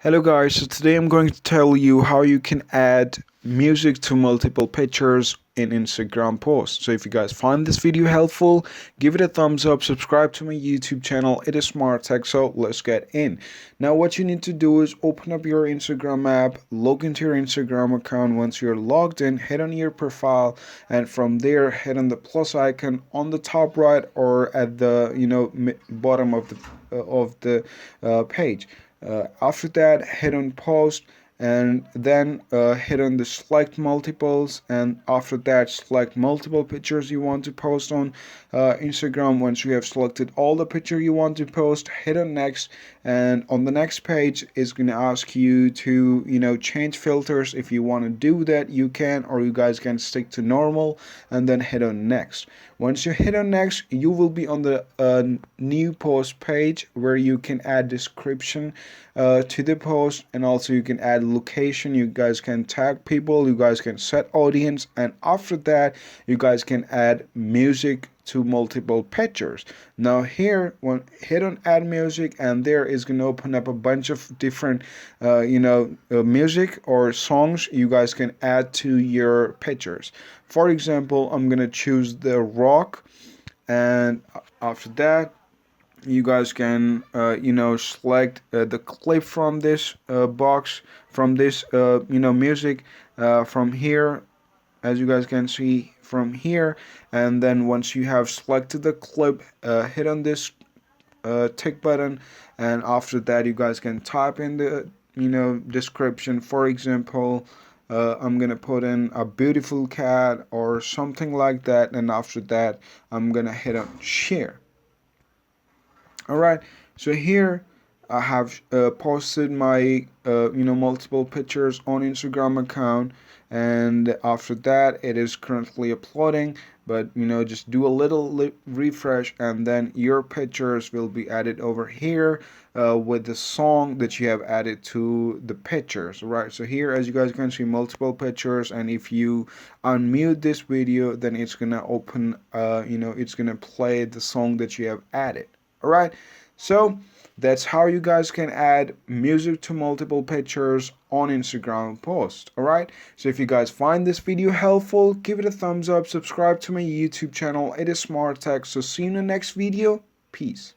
Hello guys, so today I'm going to tell you how you can add music to multiple pictures in Instagram posts. So if you guys find this video helpful, give it a thumbs up, subscribe to my YouTube channel. It is Smart Tech, so let's get in. Now what you need to do is open up your Instagram app, log into your Instagram account. Once you're logged in, head on your profile, and from there head on the plus icon on the top right or at the bottom of the page. After that, hit on post, and then hit on the select multiples, and after that select multiple pictures you want to post on Instagram. Once you have selected all the picture you want to post, hit on next, and on the next page is going to ask you to change filters. If you want to do that, you can, or you guys can stick to normal and then hit on next. Once you hit on next, you will be on the new post page where you can add description to the post, and also you can add location. You guys can tag people, you guys can set audience, and after that you guys can add music to multiple pictures. Now here, hit on add music, and there is going to open up a bunch of different music or songs you guys can add to your pictures. For example, I'm going to choose the rock, and after that you guys can select the clip from this box, from this music, from here, as you guys can see from here. And then once you have selected the clip, hit on this tick button, and after that you guys can type in the description. For example, I'm gonna put in a beautiful cat or something like that, and after that I'm gonna hit on share. Alright, so here I have posted my multiple pictures on Instagram account, and after that it is currently uploading. But just do a little refresh, and then your pictures will be added over here with the song that you have added to the pictures. Right, so here, as you guys can see, multiple pictures, and if you unmute this video, then it's gonna open it's gonna play the song that you have added. Alright, so that's how you guys can add music to multiple pictures on Instagram post. Alright, so if you guys find this video helpful, give it a thumbs up, subscribe to my YouTube channel. It is Smart Tech. So see you in the next video. Peace.